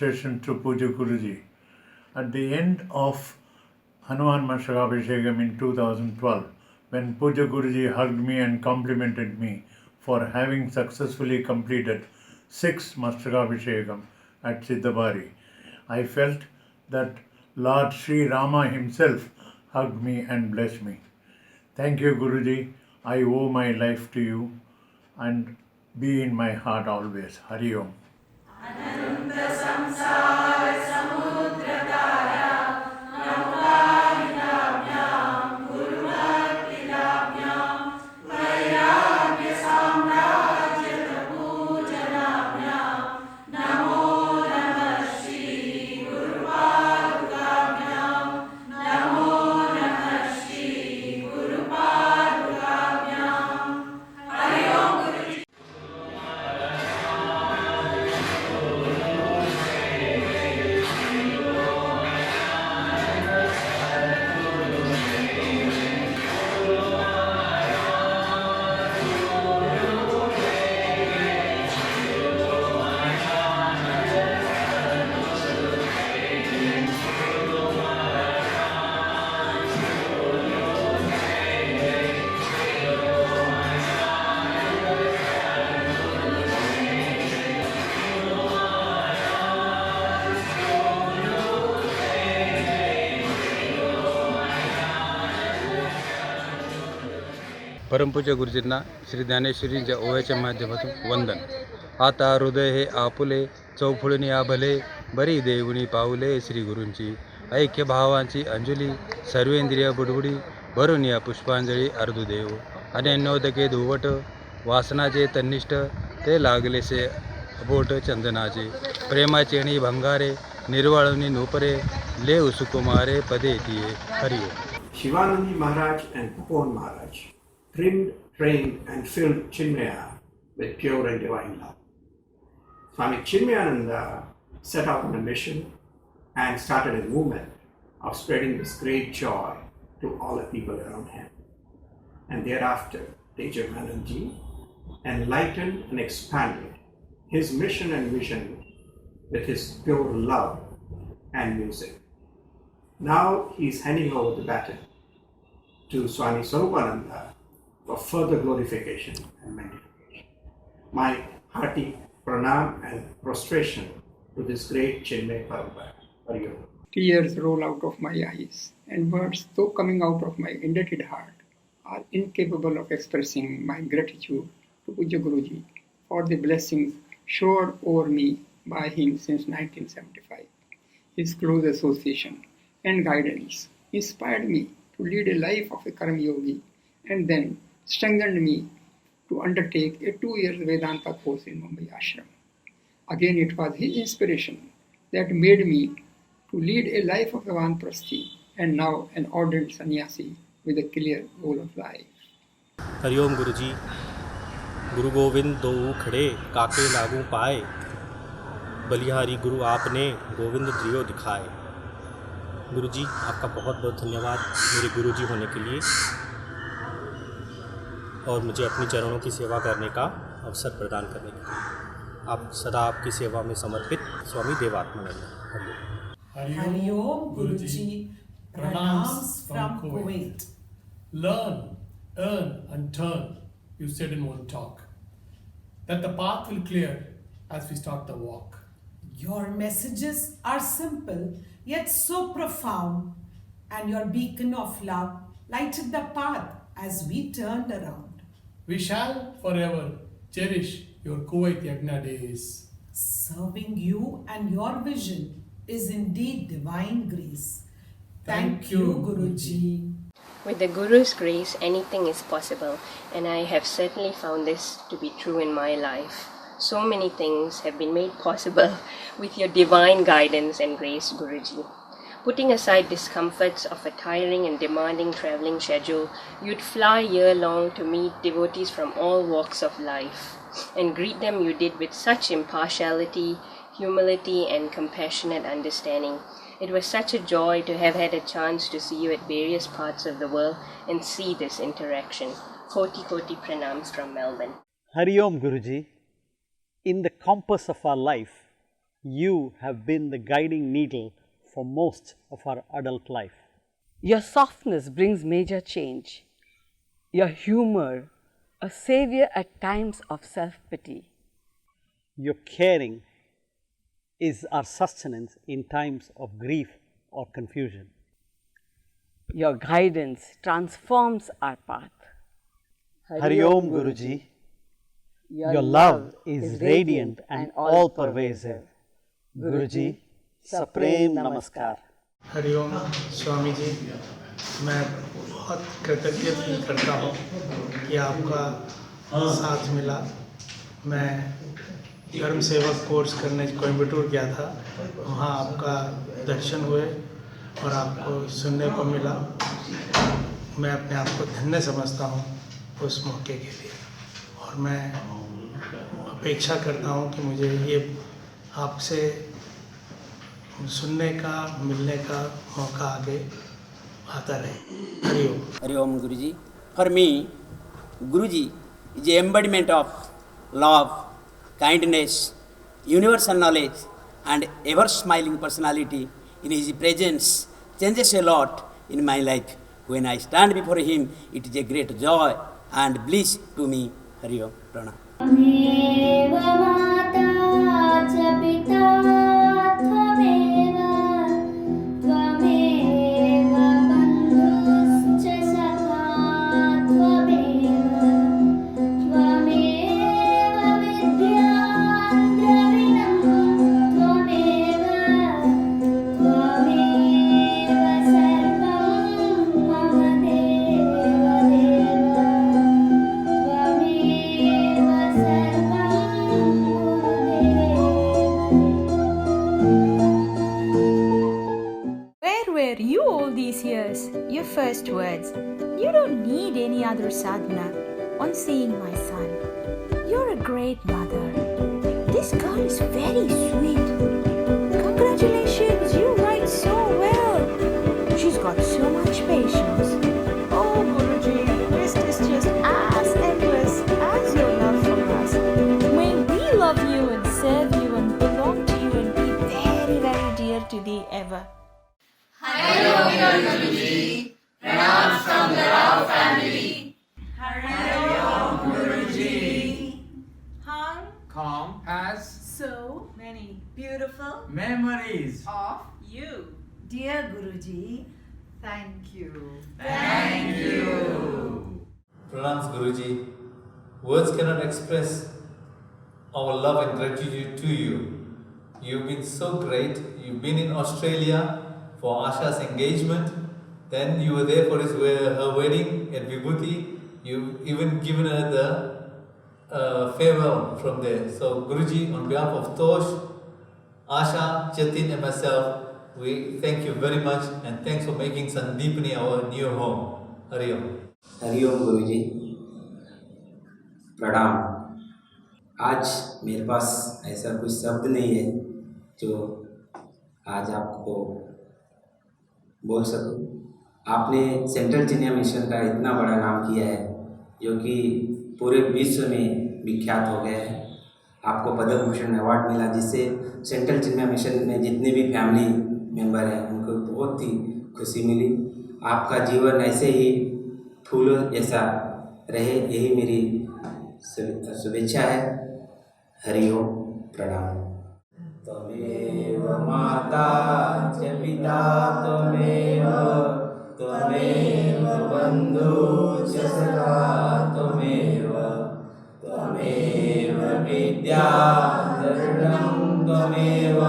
demonstration to Puja Guruji. At the end of Hanuman Mastagabhishekam in 2012, when Puja Guruji hugged me and complimented me for having successfully completed 6 Mastagabhishekam at Siddhabari, I felt that Lord Sri Rama himself hugged me and blessed me. Thank you, Guruji. I owe my life to you and be in my heart always. Hari Om. परमपूज्य गुरुजींना श्री ज्ञानेश्वरींच्या ओव्याच्या माध्यमातून वंदन. आता हृदय हे आपुले चौफुळणी आभले बरी देऊनी पाऊले श्री गुरूंची ऐक्य भावांची अंजली सर्वेंद्रिय बुडबुडी भरून या पुष्पांजली अर्धुदेव अनन्योदके धुवट वासनाचे तन्निष्ठ ते लागलेसे अबोट चंदनाचे प्रेमाचे आणि भंगारे निर्वाळुनी नूपरे ले सुकुमारे पदे तिये हरि ओम. Shivanandi Maharaj and Popon Maharaj trimmed, trained and filled Chinmaya with pure and divine love. Swami Chinmayananda set out on a mission and started a movement of spreading this great joy to all the people around him. And thereafter, Tejavanandji enlightened and expanded his mission and vision with his pure love and music. Now he is handing over the baton to Swami Swarupananda for further glorification and magnification. My hearty pranam and prostration to this great Chinmay Parampara. Hari Om. Tears roll out of my eyes, and words, though coming out of my indebted heart, are incapable of expressing my gratitude to Puja Guruji for the blessings showered over me by him since 1975. His close association and guidance inspired me to lead a life of a Karma Yogi and then strengthened me to undertake a 2-year Vedanta course in Mumbai Ashram. Again, it was his inspiration that made me to lead a life of Vaanprasthi and now an ordained sannyasi with a clear goal of life. Hariom गुरुजी. गुरु गोविंद दो खड़े काके लागू पाए बलिहारी गुरु आपने गोविंद जियो दिखाए. गुरुजी आपका बहुत बहुत धन्यवाद मेरे गुरुजी होने के लिए और मुझे अपनी चरणों की सेवा करने का अवसर प्रदान करने के लिए. आप सदा आपकी सेवा में समर्पित स्वामी देवात्मानंद. हरिओम गुरुजी. Pranams from Kuwait. Learn, earn and turn, you said in one talk. That the path will clear as we start the walk. Your messages are simple yet so profound, and your beacon of love lighted the path as we turned around. We shall forever cherish your Kuwait Yagna days. Serving you and your vision is indeed divine grace. Thank you, Guruji. With the Guru's grace, anything is possible, and I have certainly found this to be true in my life. So many things have been made possible with your divine guidance and grace, Guruji. Putting aside discomforts of a tiring and demanding traveling schedule, you'd fly year-long to meet devotees from all walks of life, and greet them you did with such impartiality, humility, and compassionate understanding. It was such a joy to have had a chance to see you at various parts of the world and see this interaction. Koti pranams from Melbourne. Hari Om Guruji. In the compass of our life, You have been the guiding needle for most of our adult life. Your softness brings major change. Your humor, a savior at times of self-pity. Your caring is our sustenance in times of grief or confusion. Your guidance transforms our path. Hari Om Guruji. Your love is radiant and all-pervasive. Guruji, Supreme Namaskar. Hariom Swami ji, मैं बहुत कृतज्ञ feel करता हूँ कि आपका साथ मिला। मैं धर्म सेवक कोर्स करने कोयम्बटूर गया था, वहाँ आपका दर्शन हुए और आपको सुनने को मिला। मैं अपने आप को धन्य समझता हूँ उस मौके के लिए, और मैं अपेक्षा करता हूँ कि मुझे ये आपसे सुनने का, मिलने का मौका आगे आता रहे। Hariom. Hariom Guruji. For me, Guruji is the embodiment of love, kindness, universal knowledge, and ever smiling personality. In his presence changes a lot in my life. When I stand before him, it is a great joy and bliss to me. Hariom. Pranam. Your first words, "You don't need any other sadhana," on seeing my son. "You're a great mother. This girl is very sweet. Congratulations, you write so well. She's got so much patience." Oh, Guruji, this is just as endless as your love for us. May we love you and serve you and belong to you and be very, very dear to thee ever. Hari Om Guruji. Pranam from the Rao family. Hari Om Guruji. Hung Calm has so many beautiful memories of you. Dear Guruji, thank you. Thank you. Pranams Guruji. Words cannot express our love and gratitude to you. You've been so great. You've been in Australia for Asha's engagement. Then you were there for her wedding at Vibhuti. You've even given her the farewell from there. So Guruji, on behalf of Tosh, Asha, Jatin and myself, we thank you very much and thanks for making Sandeepani our new home. Hari Om. Hari Om Guruji. प्रणाम। आज मेरे पास ऐसा कुछ शब्द नहीं है जो आज आपको बोल सकूं। आपने सेंट्रल चिन्या मिशन का इतना बड़ा नाम किया है जो कि पूरे विश्व में विख्यात हो गया है। आपको पद्म भूषण अवार्ड मिला, जिससे सेंट्रल चिन्या मिशन में जितने भी फैमिली मेंबर हैं उनको बहुत ही खुशी मिली। आपका जीवन ऐसे ही फूलों जैसा रहे, यही मेरी शुभेच्छा है। हरि ओम। प्रणाम। त्वमेव माता च पिता त्वमेव, त्वमेव बन्धु च सखा त्वमेव, त्वमेव विद्या धरणं त्वमेव,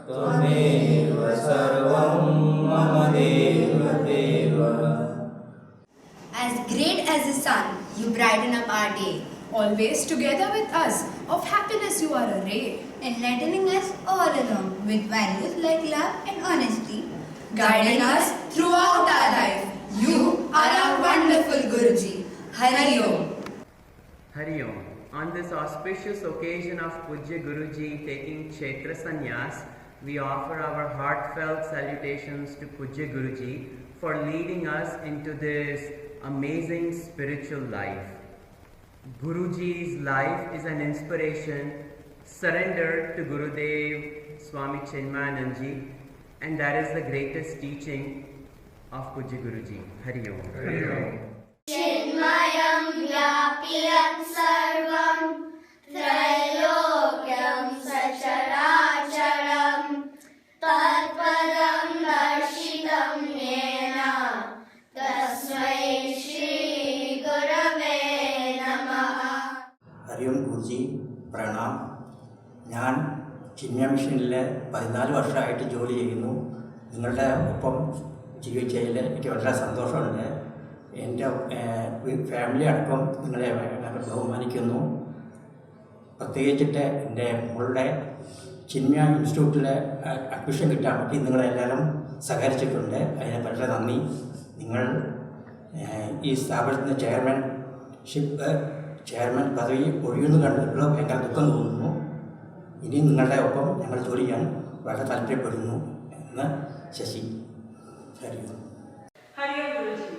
त्वमेव सर्वं मम देव देव। As great as the sun, you brighten up our day. Always together with us, of happiness you are a ray. Enlightening us all along with values like love and honesty. Guiding us throughout our life. You are our wonderful Guruji. Hari Om. Hari Om. On this auspicious occasion of Pujya Guruji taking Kshetra Sannyas, we offer our heartfelt salutations to Pujya Guruji for leading us into this amazing spiritual life. Guruji's life is an inspiration. Surrender to Gurudev Swami Chinmayanand Ji, and that is the greatest teaching of Pujya Guruji. Hari Om. Hari Om. Chinmayam vyapiyam sarvam त्रैलोक्यं सचराचरं तत्पदं दर्शितं येन तस्मै श्री गुरवे नमः. ഹരിയോം ഗുരുജി പ്രണാം. ഞാൻ ചിന്മയ മിഷനിൽ 14 വർഷമായിട്ട് ജോലി ചെയ്യുന്നു. നിങ്ങളുടെ ഒപ്പം ജീവിച്ചതിൽ എനിക്ക് വളരെ സന്തോഷമുണ്ട്. എൻ്റെ ഫാമിലി അടക്കം നിങ്ങളെ ബഹുമാനിക്കുന്നു. പ്രത്യേകിച്ചിട്ട് എൻ്റെ മോളുടെ ചിന്മയ ഇൻസ്റ്റിറ്റ്യൂട്ടിൽ അഡ്മിഷൻ കിട്ടാൻ വേണ്ടി നിങ്ങളെല്ലാവരും സഹകരിച്ചിട്ടുണ്ട്. അതിന് വളരെ നന്ദി. നിങ്ങൾ ഈ സ്ഥാപനത്തിൻ്റെ ചെയർമാൻ പദവി ഒഴിയുന്നു കണ്ടിട്ടുള്ള ഭയങ്കര ദുഃഖം തോന്നുന്നു. ഇനി നിങ്ങളുടെ ഒപ്പം ഞങ്ങൾ ജോലി ചെയ്യാൻ വളരെ താല്പര്യപ്പെടുന്നു എന്ന് ശശി. ഹരി ഓം. Hari Om Guruji.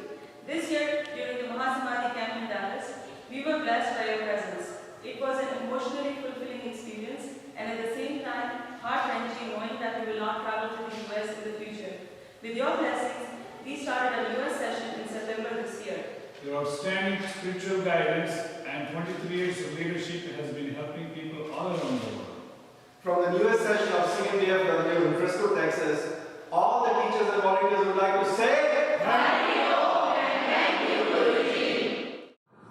This year, during the Mahasamadhi camp in Dallas, we were blessed by your presence. It was an emotionally fulfilling experience and at the same time heart-wrenching knowing that we will not travel to the US in the future. With your blessings, we started a US session in September this year. Your outstanding spiritual guidance and 23 years of leadership has been helping people all around the world. From the newest session of CMDFW in Frisco, Texas, all the teachers and volunteers would like to say Thank you and thank you, Guruji.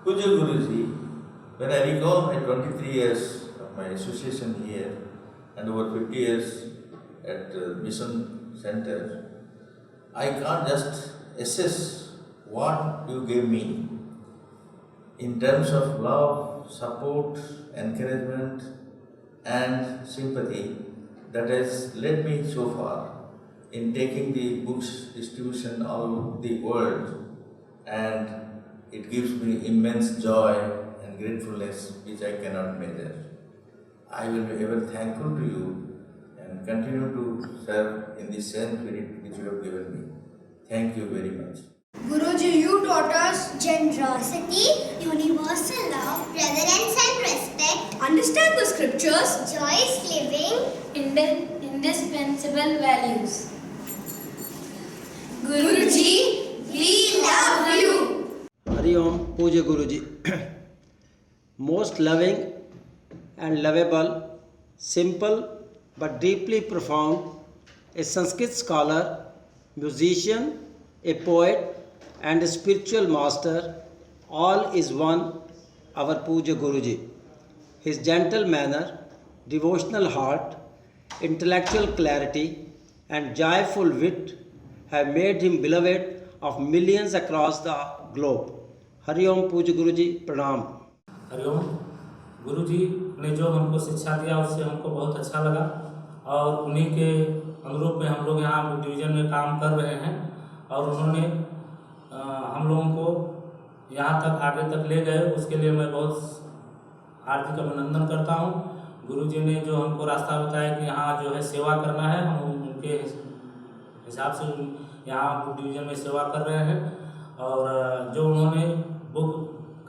Pujya Guruji, when I recall my 23 years of my association here and over 50 years at Mission Center, I can't just assess what you gave me in terms of love, support, encouragement and sympathy that has led me so far in taking the books distribution all over the world, and it gives me immense joy and gratefulness which I cannot measure. I will be ever thankful to you and continue to serve in the same spirit which you have given me. Thank you very much. Guruji, you taught us generosity, universal love, reverence and respect, understand the scriptures, joyous living, indispensable values. Guruji, we love you. Hari Om Pujya Guruji. Most loving and lovable, simple but deeply profound, a Sanskrit scholar, musician, a poet and a spiritual master, all is one, our Pujya Guruji. His gentle manner, devotional heart, intellectual clarity and joyful wit have made him beloved of millions across the globe. Hari Om Pujya Guruji, Pranam. Hariom. गुरुजी ने जो हमको शिक्षा दिया उससे हमको बहुत अच्छा लगा और उन्हीं के अनुरूप में हम लोग यहाँ डिवीज़न में काम कर रहे हैं और उन्होंने हम लोगों को यहाँ तक आगे तक ले गए. उसके लिए मैं बहुत हार्दिक अभिनंदन करता हूँ. गुरुजी ने जो हमको रास्ता बताया कि यहाँ जो है सेवा करना है, हम उनके हिसाब से यहाँ डिवीज़न में सेवा कर रहे हैं. और जो उन्होंने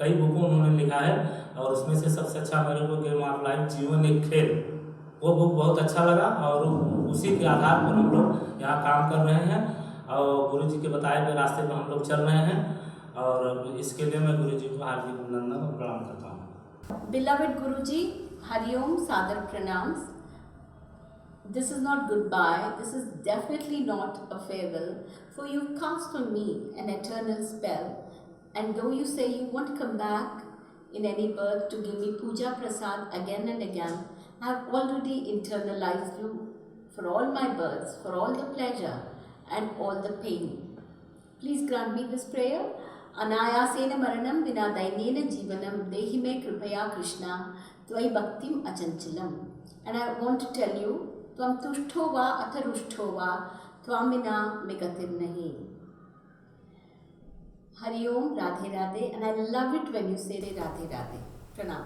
कई बुकों उन्होंने लिखा है और उसमें से सबसे अच्छा मेरे को गेम ऑफ लाइफ, जीवन एक खेल, वो बुक बहुत अच्छा लगा और उसी के आधार पर हम लोग यहाँ काम कर रहे हैं और गुरुजी के बताए हुए रास्ते पर हम लोग चल रहे हैं और इसके लिए मैं गुरुजी को हार्दिक अभिनंदन और प्रणाम करता हूँ. Beloved Guruji, Hari Om, Sadar Pranams. This is not goodbye, this is definitely not a farewell, for you've cast on me an eternal spell, and though you say you won't come back in any birth to give me puja prasad again and again, I have already internalized you for all my births, for all the pleasure and all the pain. Please grant me this prayer. Anayasena maranam vina dainena jivanam dehi me kripaya Krishna tvai bhaktim achanchalam. And I want to tell you, tvam tushto va atharushto va tvamina megatir nahi. Hari Om, Radhe Radhe, and I love it when you say Radhe Radhe. Pranam.